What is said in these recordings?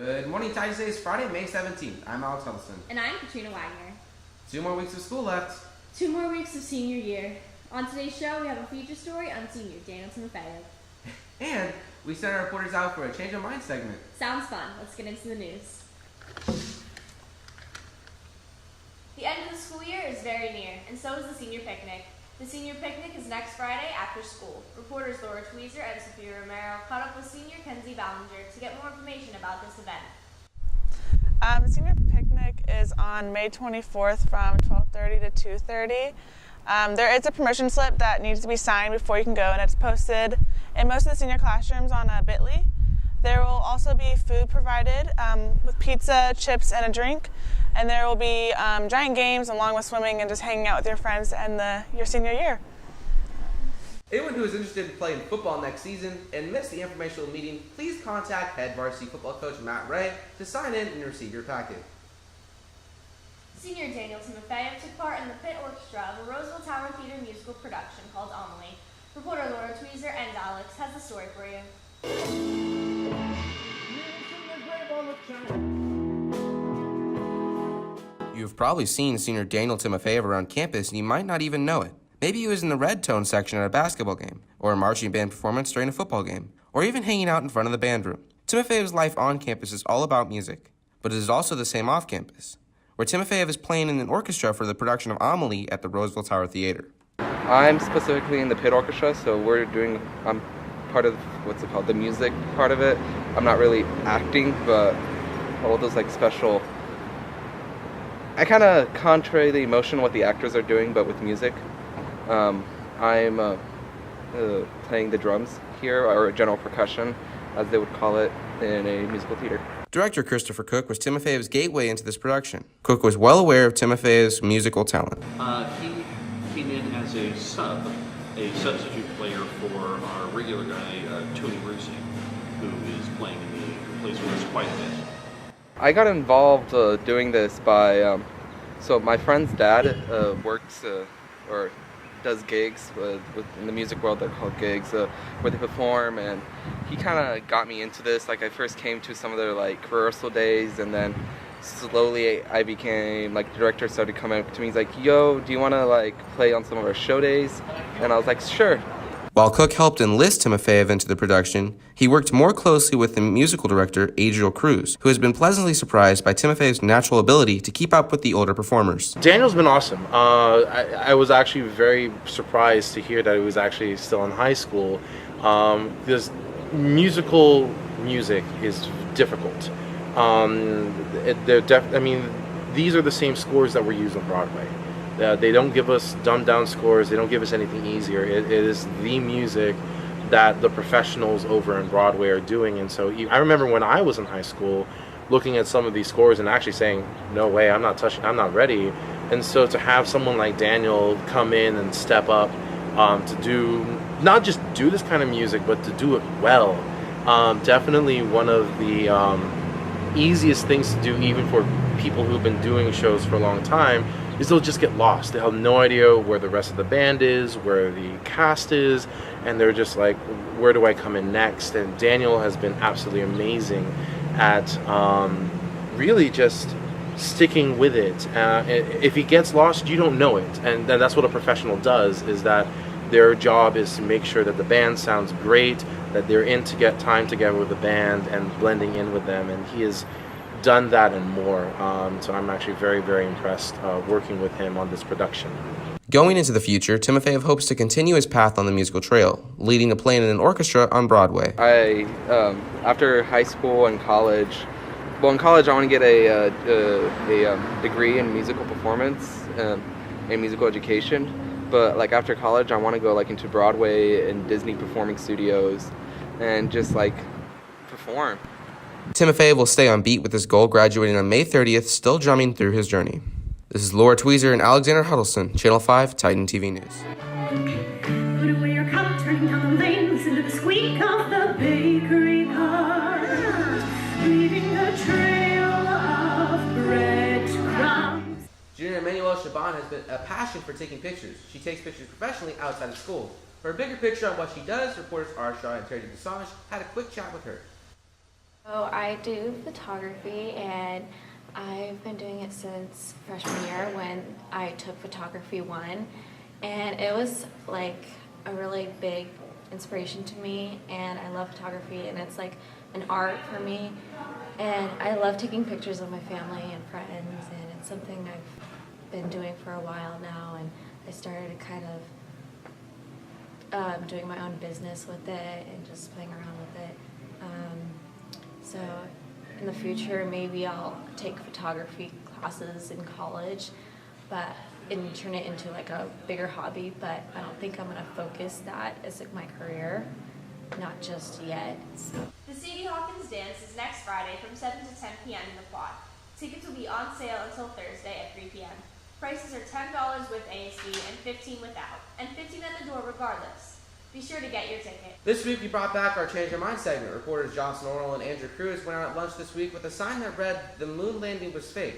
Good morning, Titan. Today is Friday, May 17th. I'm Alex Huddleston. And I'm Katrina Wagner. 2 more weeks of school left. 2 more weeks of senior year. On today's show, we have a feature story on senior Daniel Timofeyev. And we sent our reporters out for a Change of Mind segment. Sounds fun. Let's get into the news. The end of the school year is very near, and so is the senior picnic. The senior picnic is next Friday after school. Reporters Laura Tweezer and Sophia Romero caught up with senior Kenzie Ballinger to get more information about this event. The senior picnic is on May 24th from 12:30 to 2:30. There is a permission slip that needs to be signed before you can go, and it's posted in most of the senior classrooms on a Bitly. There will also be food provided with pizza, chips, and a drink. And there will be giant games along with swimming and just hanging out with your friends to end your senior year. Anyone who is interested in playing football next season and missed the informational meeting, please contact head varsity football coach Matt Ray to sign in and receive your packet. Senior Daniel Timofeyev took part in the pit orchestra of a Roseville Tower Theater musical production called Amelie. Reporter Laura Tweezer and Alex has the story for you. You've probably seen senior Daniel Timofeyev around campus and you might not even know it. Maybe he was in the red tone section at a basketball game, or a marching band performance during a football game, or even hanging out in front of the band room. Timofeyev's life on campus is all about music, but it is also the same off campus, where Timofeyev is playing in an orchestra for the production of Amelie at the Roseville Tower Theater. I'm specifically in the pit orchestra, so I'm part of, the music part of it. I'm not really acting, but all those special, I kind of contrary the emotion of what the actors are doing, but with music. I'm playing the drums here, or general percussion, as they would call it in a musical theater. Director Christopher Cook was Timofeyev's gateway into this production. Cook was well aware of Timofeyev's musical talent. He came in as a substitute player for our regular guy, Tony Rusi, who is playing in the place with us quite a bit. I got involved doing this by, so my friend's dad works or does gigs in the music world. They're called gigs, where they perform, and he kind of got me into this. I first came to some of their rehearsal days, and then slowly I became the director started coming up to me. He's like, "Yo, do you want to play on some of our show days?" And I was like, "Sure." While Cook helped enlist Timofeyev into the production, he worked more closely with the musical director, Adriel Cruz, who has been pleasantly surprised by Timofeyev's natural ability to keep up with the older performers. Daniel's been awesome. I was actually very surprised to hear that he was actually still in high school, because music is difficult. These are the same scores that were used on Broadway. They don't give us dumbed down scores. They don't give us anything easier. It is the music that the professionals over in Broadway are doing. And so I remember when I was in high school looking at some of these scores and actually saying, no way, I'm not ready. And so to have someone like Daniel come in and step up to do, not just do this kind of music, but to do it well, definitely one of the easiest things to do, even for people who've been doing shows for a long time, is they'll just get lost. They have no idea where the rest of the band is, where the cast is, and they're just like, where do I come in next? And Daniel has been absolutely amazing at really just sticking with it. If he gets lost, you don't know it. And that's what a professional does, is that their job is to make sure that the band sounds great, that they're in to get time together with the band and blending in with them. And he has done that and more. So I'm actually very, very impressed working with him on this production. Going into the future, Timofeyev hopes to continue his path on the musical trail, leading to playing in an orchestra on Broadway. After high school and college, in college I want to get a degree in musical performance and musical education. But after college, I want to go into Broadway and Disney performing studios and just perform. Timofeyev will stay on beat with his goal, graduating on May 30th, still drumming through his journey. This is Laura Tweezer and Alexander Huddleston, Channel 5, Titan TV News. Put away your cup, turning down the lane, listen to the squeak of the bakery cart, leaving a trail of breadcrumbs. Junior Emmanuel Shaban has been a passion for taking pictures. She takes pictures professionally outside of school. For a bigger picture on what she does, reporters Arshaw and Terry DeSange had a quick chat with her. So I do photography, and I've been doing it since freshman year when I took photography 1, and it was like a really big inspiration to me, and I love photography, and it's like an art for me, and I love taking pictures of my family and friends, and it's something I've been doing for a while now, and I started kind of doing my own business with it and just playing around with it. So in the future, maybe I'll take photography classes in college, and turn it into like a bigger hobby, but I don't think I'm gonna focus that as like my career, not just yet. So. The Sadie Hawkins Dance is next Friday from 7 to 10 p.m. in the Quad. Tickets will be on sale until Thursday at 3 p.m. Prices are $10 with ASD and $15 without, and $15 at the door regardless. Be sure to get your ticket. This week we brought back our Change Our Mind segment. Reporters Jocelyn Orrell and Andrew Cruz went out at lunch this week with a sign that read, "The moon landing was fake."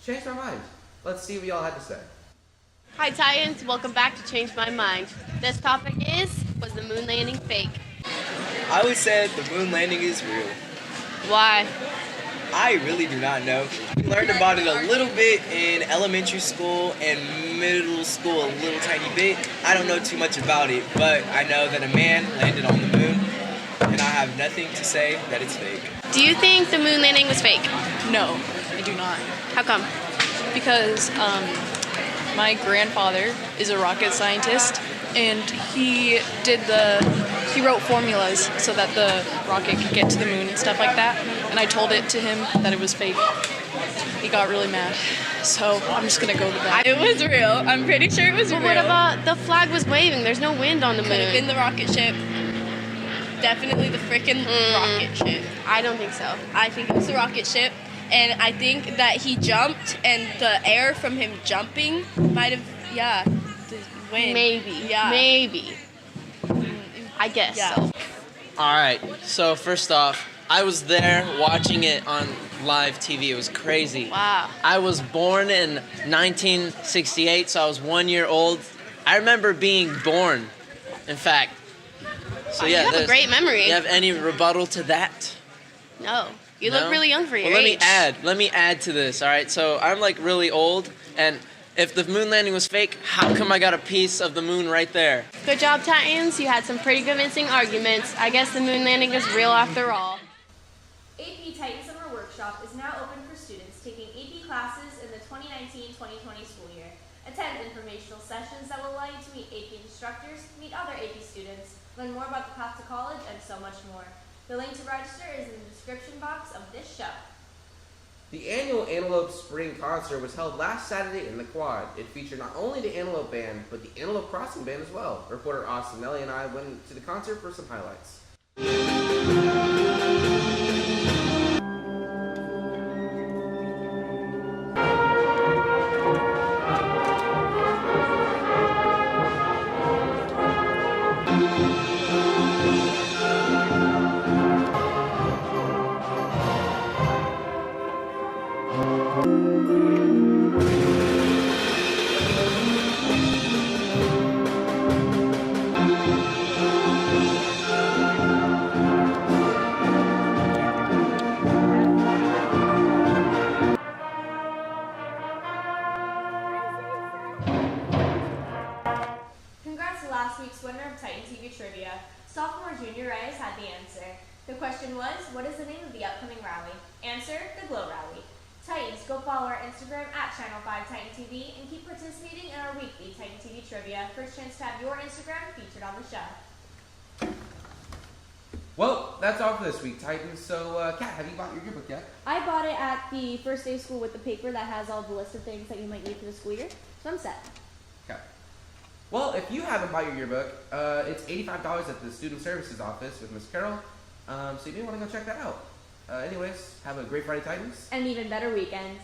Changed our mind. Let's see what y'all had to say. Hi Titans, welcome back to Change My Mind. This topic was the moon landing fake? I would say the moon landing is real. Why? I really do not know. We learned about it a little bit in elementary school and middle school, a little tiny bit. I don't know too much about it, but I know that a man landed on the moon, and I have nothing to say that it's fake. Do you think the moon landing was fake? No, I do not. How come? Because my grandfather is a rocket scientist, and he wrote formulas so that the rocket could get to the moon and stuff like that. And I told it to him that it was fake. He got really mad. So I'm just gonna go with that. It was real. I'm pretty sure it was real. What about the flag was waving? There's no wind on the moon. Could have been the rocket ship. Definitely the freaking rocket ship. I don't think so. I think it was the rocket ship. And I think that he jumped, and the air from him jumping might have, the wind. Maybe. Yeah. Maybe. I guess so. All right. So first off, I was there watching it on live TV. It was crazy. Wow. I was born in 1968, so I was 1 year old. I remember being born, in fact. So you have a great memory. You have any rebuttal to that? No. You look really young for your age. Let me add to this, all right? So I'm like really old, and if the moon landing was fake, how come I got a piece of the moon right there? Good job, Titans. You had some pretty convincing arguments. I guess the moon landing is real after all. AP Titan Summer Workshop is now open for students taking AP classes in the 2019-2020 school year. Attend informational sessions that will allow you to meet AP instructors, meet other AP students, learn more about the path to college, and so much more. The link to register is in the description box of this show. The annual Antelope Spring Concert was held last Saturday in the Quad. It featured not only the Antelope Band, but the Antelope Crossing Band as well. Reporter Austin Melly and I went to the concert for some highlights. Congrats to last week's winner of Titan TV Trivia. Sophomore Junior Reyes had the answer. The question was, what is the name of the upcoming rally? Answer, the Glow Rally. Titans, go follow our Instagram at Channel 5 Titan TV and keep participating in our weekly Titan TV Trivia. First chance to have your Instagram featured on the show. Well, that's all for this week, Titans. So, Kat, have you bought your yearbook yet? I bought it at the first day of school with the paper that has all the list of things that you might need for the school year, so I'm set. Okay. Well, if you haven't bought your yearbook, it's $85 at the Student Services office with Miss Carol, so you may want to go check that out. Anyways, have a great Friday, Titans. And an even better weekend.